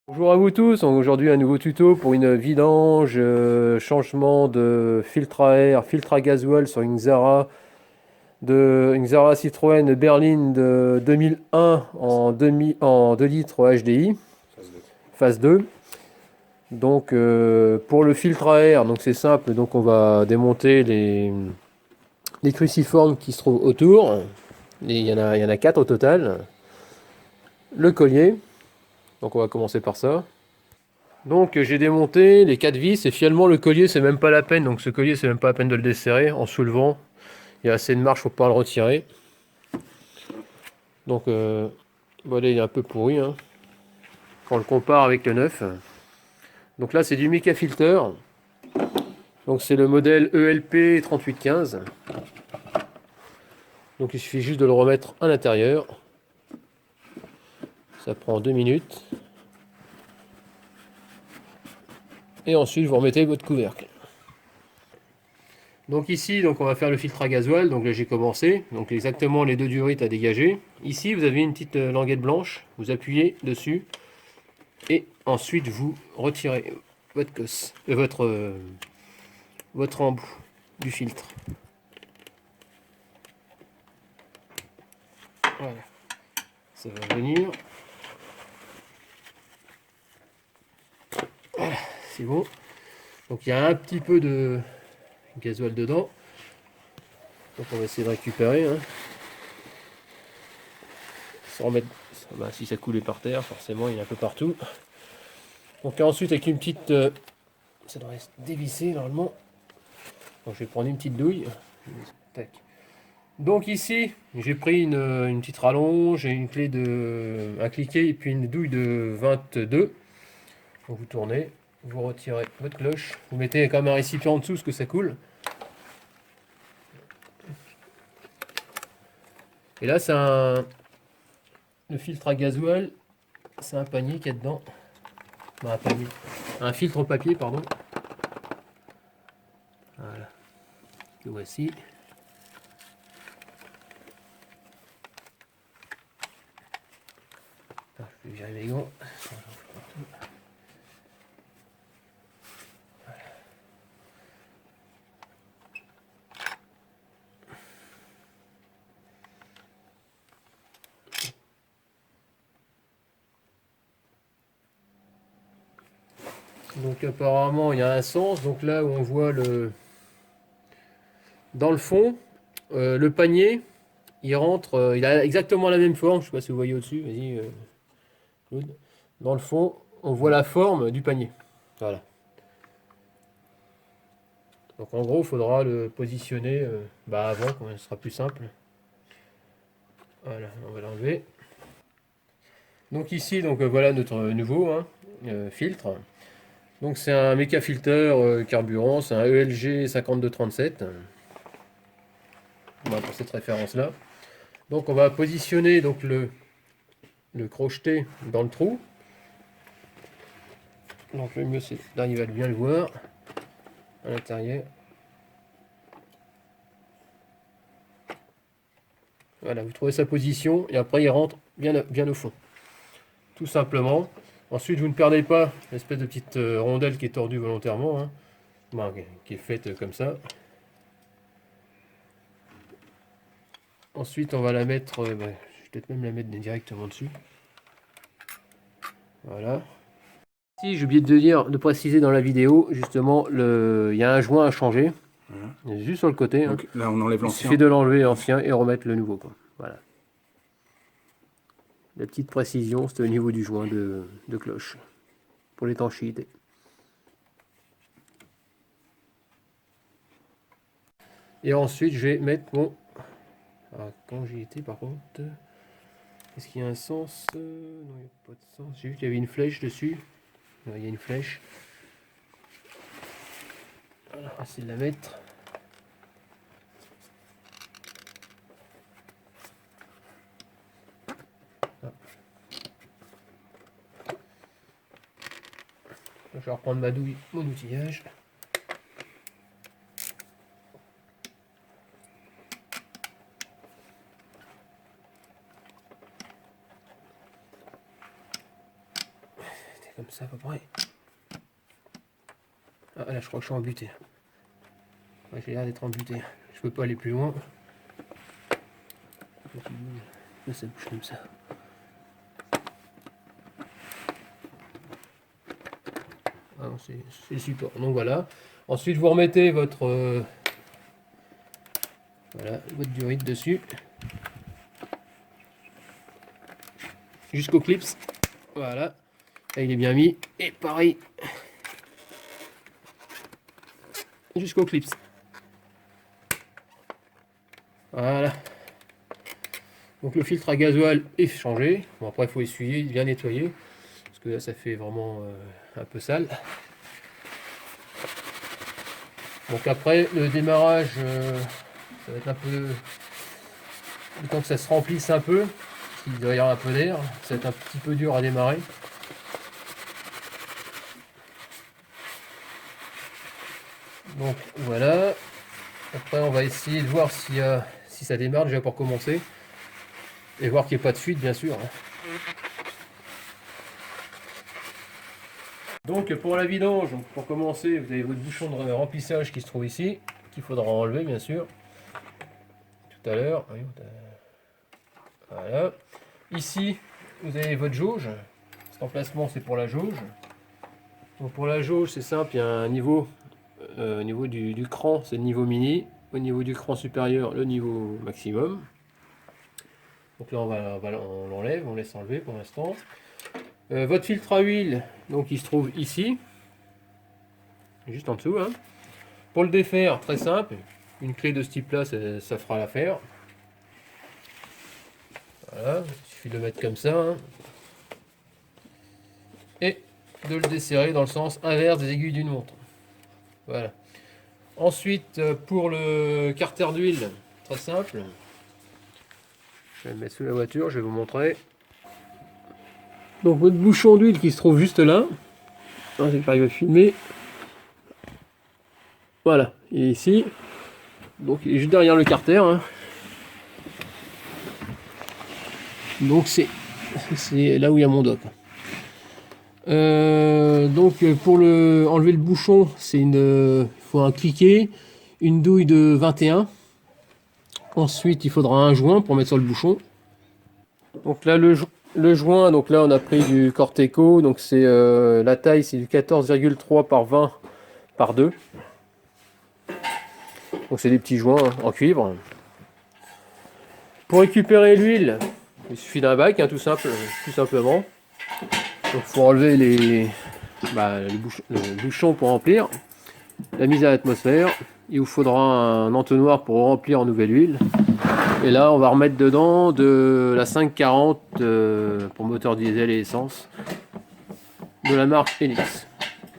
Bonjour à vous tous, aujourd'hui un nouveau tuto pour une vidange, changement de filtre à air, filtre à gasoil sur une Xara Citroën berline de 2001 en 2 litres HDI, phase 2. Donc pour le filtre à air, donc c'est simple, donc on va démonter les cruciformes qui se trouvent autour. Il y en a 4 au total. Le collier, donc on va commencer par ça. Donc j'ai démonté les 4 vis et finalement le collier c'est même pas la peine, donc ce collier c'est même pas la peine de le desserrer en soulevant. Il y a assez de marge pour pas le retirer. Donc voilà, il est un peu pourri hein, quand on le compare avec le neuf. Donc là c'est du Mica Filter. Donc c'est le modèle ELP 3815. Donc il suffit juste de le remettre à l'intérieur. Ça prend 2 minutes. Et ensuite vous remettez votre couvercle. Donc ici, donc on va faire le filtre à gasoil. Donc là j'ai commencé. Donc exactement les 2 durites à dégager. Ici vous avez une petite languette blanche. Vous appuyez dessus et ensuite vous retirez votre gosse, votre embout du filtre. Voilà, ça va venir. Voilà, c'est bon. Donc il y a un petit peu de gasoil dedans. Donc on va essayer de récupérer. Hein. Sans remettre, bah, si ça coulait par terre, forcément il y a un peu partout. Donc ensuite avec une petite, ça devrait se dévisser normalement. Donc je vais prendre une petite douille. Tac. Donc ici, j'ai pris une petite rallonge et une clé de un cliquet et puis une douille de 22. Donc vous tournez, vous retirez votre cloche, vous mettez quand même un récipient en dessous parce que ça coule. Et là c'est le filtre à gasoil, c'est un panier qu'il y a dedans. Bah, un panier. Un filtre papier, pardon. Voilà. Le voici. Ah, je vais virer les gants. Donc apparemment il y a un sens. Donc là où on voit dans le fond, le panier, il rentre, il a exactement la même forme. Je sais pas si vous voyez au-dessus. Vas-y, Claude. Dans le fond, on voit la forme du panier. Voilà. Donc en gros, il faudra le positionner avant, quand ce sera plus simple. Voilà, on va l'enlever. Donc ici, donc voilà notre nouveau hein, filtre. Donc c'est un méca filter carburant, c'est un ELG 5237. Voilà, pour cette référence-là. Donc on va positionner donc le crocheté dans le trou. Donc le mieux c'est d'arriver à bien le voir à l'intérieur. Voilà, vous trouvez sa position et après il rentre bien au fond. Tout simplement. Ensuite, vous ne perdez pas l'espèce de petite rondelle qui est tordue volontairement, hein, qui est faite comme ça. Ensuite, on va la mettre, je vais peut-être même la mettre directement dessus. Voilà. Si j'ai oublié de préciser dans la vidéo, justement, il y a un joint à changer, voilà. Juste sur le côté. Donc hein. Là, on enlève Il l'ancien. suffit de l'enlever l'ancien et remettre le nouveau. Quoi. Voilà. La petite précision, c'est au niveau du joint de cloche pour l'étanchéité. Et ensuite, je vais mettre mon. Ah, quand j'y étais, par contre. Est-ce qu'il y a un sens non, il n'y a pas de sens. J'ai vu qu'il y avait une flèche dessus. Il y a une flèche. Voilà, on va essayer de la mettre. Ah. Je vais reprendre ma douille, mon outillage. comme ça à peu près. Ah là je crois que je suis embuté. Ouais, j'ai l'air d'être embuté. Je peux pas aller plus loin. Là ça bouge comme ça. Ah non, c'est le support. Donc voilà. Ensuite vous remettez votre voilà, votre durite dessus. Jusqu'au clips. Voilà. Là, il est bien mis. Et pareil. Jusqu'au clips. Voilà. Donc le filtre à gasoil est changé. Bon après il faut essuyer, bien nettoyer. Parce que là ça fait vraiment un peu sale. Donc après le démarrage, ça va être un peu... Le temps que ça se remplisse un peu. Parce qu'il doit y avoir un peu d'air. Ça va être un petit peu dur à démarrer. Donc voilà. Après on va essayer de voir si ça démarre déjà pour commencer. Et voir qu'il n'y ait pas de fuite bien sûr. Donc pour la vidange, pour commencer, vous avez votre bouchon de remplissage qui se trouve ici, qu'il faudra enlever bien sûr, tout à l'heure. Voilà. Ici, vous avez votre jauge. Cet emplacement, c'est pour la jauge. Donc pour la jauge, c'est simple, il y a un niveau, au niveau du cran, c'est le niveau mini. Au niveau du cran supérieur, le niveau maximum. Donc là, on l'enlève, on laisse enlever pour l'instant. Votre filtre à huile, donc il se trouve ici, juste en dessous. Hein. Pour le défaire, très simple, une clé de ce type-là, ça fera l'affaire. Voilà, il suffit de le mettre comme ça. Hein. Et de le desserrer dans le sens inverse des aiguilles d'une montre. Voilà. Ensuite, pour le carter d'huile, très simple. Je vais le mettre sous la voiture, je vais vous montrer. Donc votre bouchon d'huile qui se trouve juste là. J'arrive à filmer. Voilà, il est ici. Donc il est juste derrière le carter. Hein. Donc c'est là où il y a mon dock. Donc pour enlever le bouchon, il faut un cliquet, une douille de 21. Ensuite il faudra un joint pour mettre sur le bouchon. Donc là le joint, donc là on a pris du Corteco, donc c'est la taille c'est du 14,3 par 20 par 2. Donc c'est des petits joints hein, en cuivre. Pour récupérer l'huile, il suffit d'un bac, hein, tout simplement. Donc il faut enlever le bouchon pour remplir, la mise à l'atmosphère. Il vous faudra un entonnoir pour remplir en nouvelle huile. Et là on va remettre dedans de la 540 pour moteur diesel et essence de la marque Helix.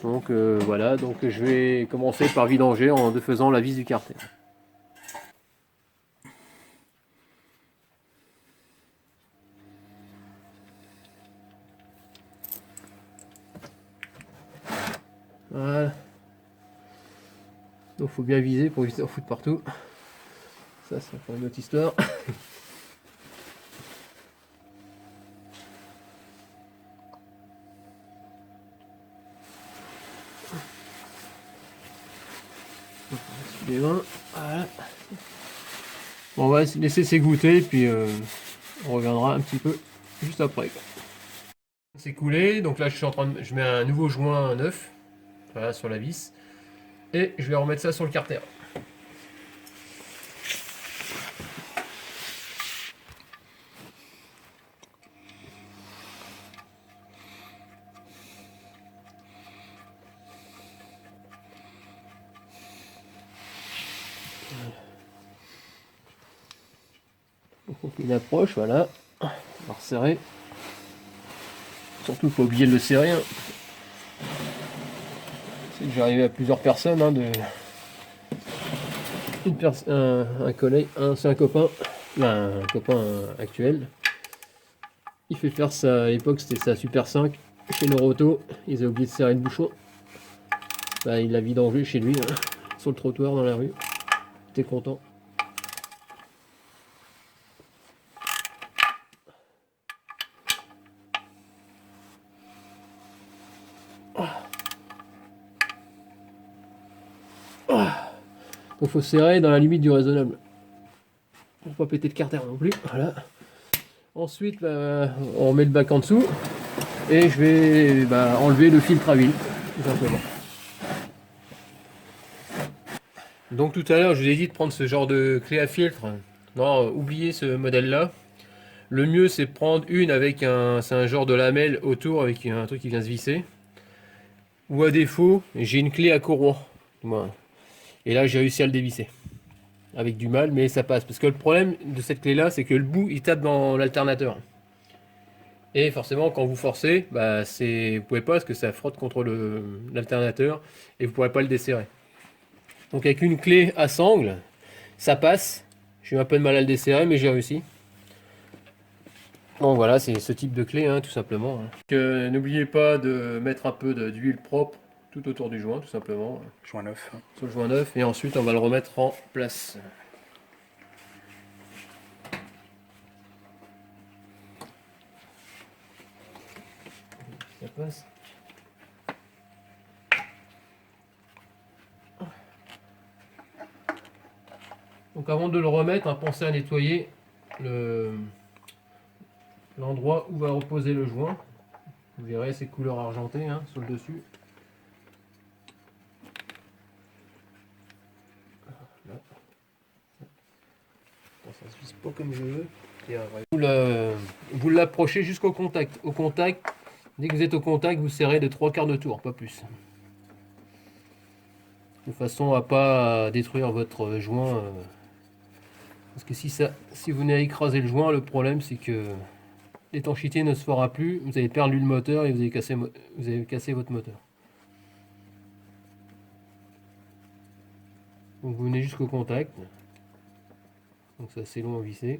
Donc voilà, donc je vais commencer par vidanger en faisant la vis du carter. Voilà. Donc faut bien viser pour éviter d'en foutre partout. Ça c'est pour une autre histoire. Voilà. Bon, on va laisser s'égoutter puis on reviendra un petit peu juste après. C'est coulé, donc là je mets un nouveau joint neuf voilà, sur la vis et je vais remettre ça sur le carter. Donc une approche, voilà, on va resserrer. Surtout faut oublier de le serrer. Hein. C'est que j'arrivais à plusieurs personnes, hein, un collègue, c'est un copain, un copain actuel. Il fait faire ça, à l'époque c'était sa Super 5 chez Noroto, ils ont oublié de serrer le bouchon. Bah, il l'a vidangé chez lui, hein, sur le trottoir dans la rue. T'es content. Donc il faut serrer dans la limite du raisonnable. Pour pas péter le carter non plus. Voilà. Ensuite, on met le bac en dessous. Et je vais enlever le filtre à huile, tout simplement. Donc tout à l'heure, je vous ai dit de prendre ce genre de clé à filtre. Non, oubliez ce modèle-là. Le mieux, c'est de prendre une avec c'est un genre de lamelle autour avec un truc qui vient se visser. Ou à défaut, j'ai une clé à courroie. Voilà. Et là, j'ai réussi à le dévisser. Avec du mal, mais ça passe. Parce que le problème de cette clé-là, c'est que le bout, il tape dans l'alternateur. Et forcément, quand vous forcez, vous pouvez pas parce que ça frotte contre l'alternateur et vous pourrez pas le desserrer. Donc avec une clé à sangle, ça passe. J'ai eu un peu de mal à le desserrer, mais j'ai réussi. Bon voilà, c'est ce type de clé, hein, tout simplement. N'oubliez pas de mettre un peu d'huile propre tout autour du joint, tout simplement. Joint neuf. Sur le joint neuf, et ensuite on va le remettre en place. Ça passe. Donc avant de le remettre, pensez à nettoyer l'endroit où va reposer le joint. Vous verrez ces couleurs argentées sur le dessus. Là. Bon, ça se visse pas comme je veux. Vous l'approchez jusqu'au contact. Au contact, dès que vous êtes au contact, vous serrez de 3/4 de tour, pas plus. De façon à pas détruire votre joint. Parce que si vous venez à écraser le joint, le problème c'est que l'étanchéité ne se fera plus, vous allez perdre l'huile moteur et vous allez casser votre moteur. Donc vous venez jusqu'au contact. Donc c'est assez long à visser.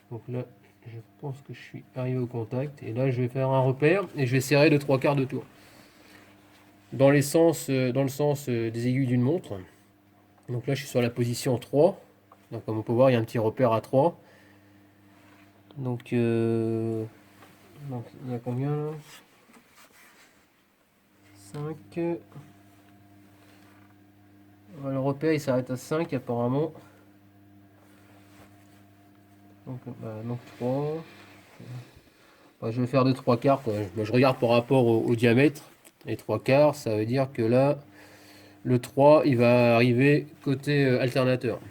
Donc là, je pense que je suis arrivé au contact. Et là, je vais faire un repère et je vais serrer de 3/4 de tour. Dans le sens des aiguilles d'une montre. Donc là, je suis sur la position 3. Donc comme on peut voir, il y a un petit repère à 3. Donc il y a combien là? 5. Le repère il s'arrête à 5 apparemment. Donc 3. Je vais faire de 3/4. Je regarde par rapport au diamètre. Et 3/4, ça veut dire que là, le 3 il va arriver côté alternateur.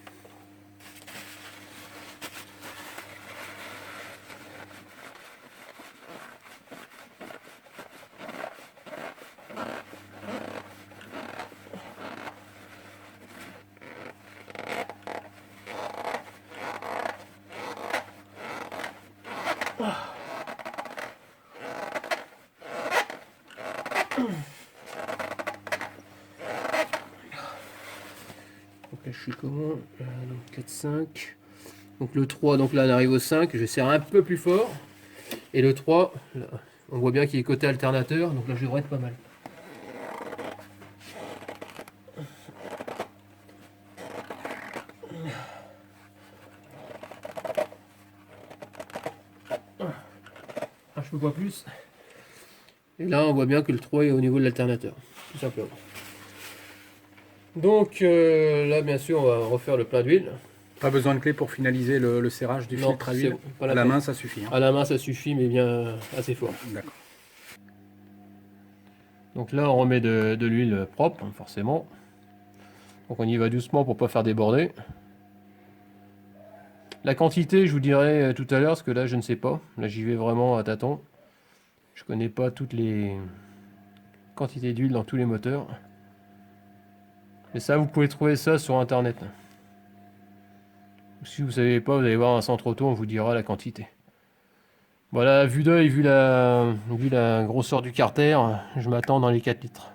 Donc là je suis comment? Donc 4, 5. Donc le 3, donc là on arrive au 5, je serre un peu plus fort. Et le 3, là, on voit bien qu'il est côté alternateur, donc là je devrais être pas mal. Je peux pas plus. Et là on voit bien que le 3 est au niveau de l'alternateur, tout simplement. Donc là bien sûr on va refaire le plein d'huile. Pas besoin de clé pour finaliser le serrage du filtre à huile. À la main ça suffit. À la main ça suffit, mais bien assez fort. D'accord. Donc là on remet de l'huile propre, forcément. Donc on y va doucement pour pas faire déborder. La quantité je vous dirai tout à l'heure, parce que là je ne sais pas. Là j'y vais vraiment à tâtons. Je connais pas toutes les quantités d'huile dans tous les moteurs. Mais ça, vous pouvez trouver ça sur internet. Si vous ne savez pas, vous allez voir un centre auto, on vous dira la quantité. Voilà, vue d'œil, vu la grosseur du carter, je m'attends dans les 4 litres.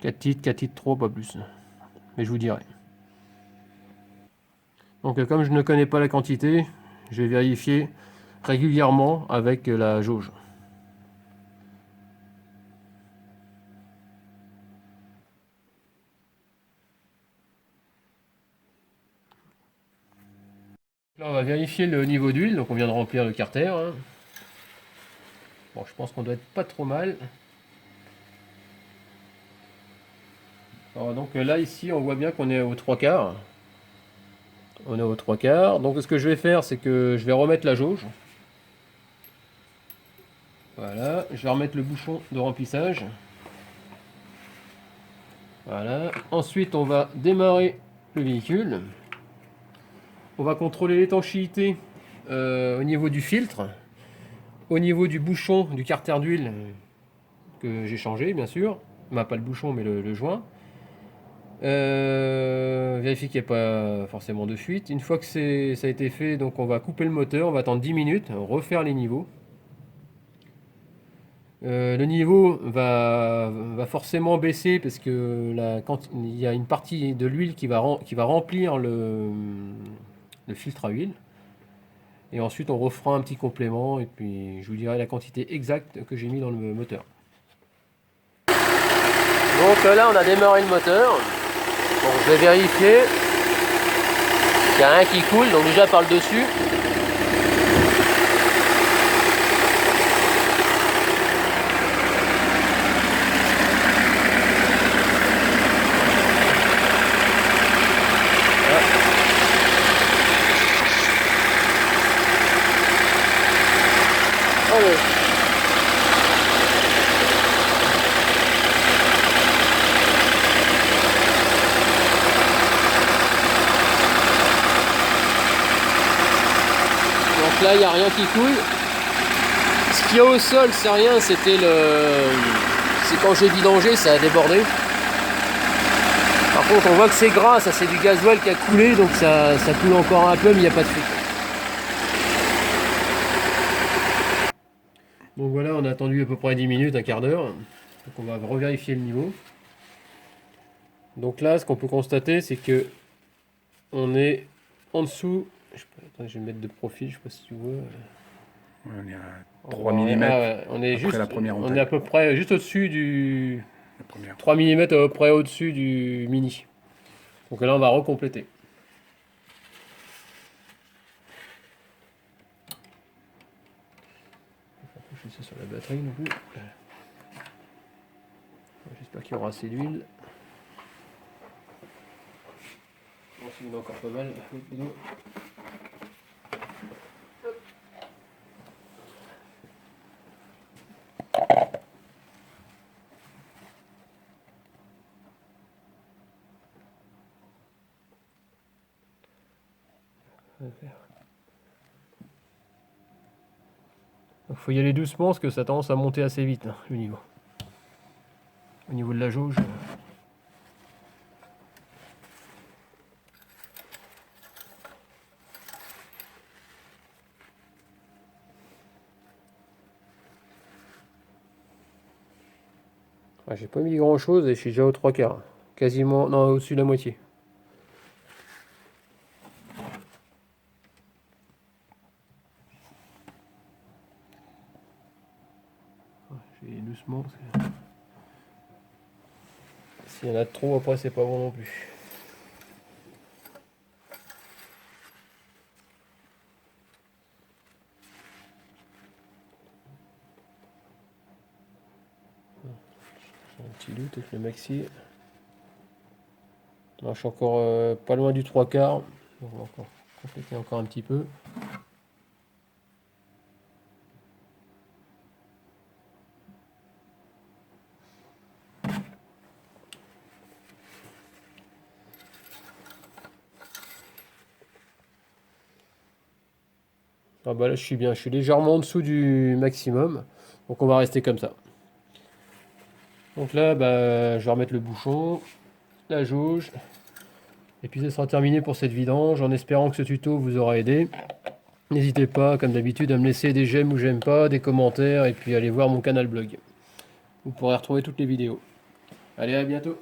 4 litres 3, pas plus. Mais je vous dirai. Donc comme je ne connais pas la quantité, je vais vérifier régulièrement avec la jauge. Là, on va vérifier le niveau d'huile. Donc, on vient de remplir le carter. Bon, je pense qu'on doit être pas trop mal. Alors, donc là ici on voit bien qu'on est aux 3/4. On est aux 3/4. Donc ce que je vais faire, c'est que je vais remettre la jauge. Voilà, je vais remettre le bouchon de remplissage. Voilà. Ensuite, on va démarrer le véhicule. On va contrôler l'étanchéité au niveau du filtre, au niveau du bouchon du carter d'huile que j'ai changé, bien sûr. Bah, pas le bouchon, mais le joint. Vérifier qu'il n'y a pas forcément de fuite. Une fois que ça a été fait, donc on va couper le moteur, on va attendre 10 minutes, refaire les niveaux. Le niveau va forcément baisser parce que quand il y a une partie de l'huile qui va remplir le filtre à huile. Et ensuite on refera un petit complément et puis je vous dirai la quantité exacte que j'ai mis dans le moteur. Donc là on a démarré le moteur. Donc je vais vérifier. Il n'y a rien qui coule, donc déjà par le dessus. Donc là il n'y a rien qui coule. Ce qu'il y a au sol c'est rien, c'est quand j'ai vidangé ça a débordé. Par contre on voit que c'est gras, ça c'est du gasoil qui a coulé, donc ça coule encore un peu mais il n'y a pas de fuite. Donc voilà, on a attendu à peu près 10 minutes, un quart d'heure. Donc on va revérifier le niveau. Donc là, ce qu'on peut constater, c'est que on est en dessous. Je vais me mettre de profil, je sais pas si tu vois. On est à 3 mm. On est juste, la première on est à peu près juste au-dessus du 3 mm à peu près au-dessus du mini. Donc là, on va recompléter. Je sais sur la batterie non plus. J'espère qu'il y aura assez d'huile. Bon, il y en a encore pas mal. Il faut y aller doucement parce que ça a tendance à monter assez vite hein, le niveau. Au niveau de la jauge. J'ai pas mis grand chose et je suis déjà aux 3/4. Quasiment, non, au-dessus de la moitié. Je vais doucement. S'il y en a trop, après, c'est pas bon non plus. Un petit doute avec le maxi. Non, je suis encore pas loin du 3/4. On va encore compléter encore un petit peu. Ah bah là je suis bien, je suis légèrement en dessous du maximum. Donc on va rester comme ça. Donc là bah, je vais remettre le bouchon, la jauge. Et puis ça sera terminé pour cette vidange en espérant que ce tuto vous aura aidé. N'hésitez pas comme d'habitude à me laisser des j'aime ou j'aime pas, des commentaires et puis allez voir mon canal blog. Vous pourrez retrouver toutes les vidéos. Allez, à bientôt.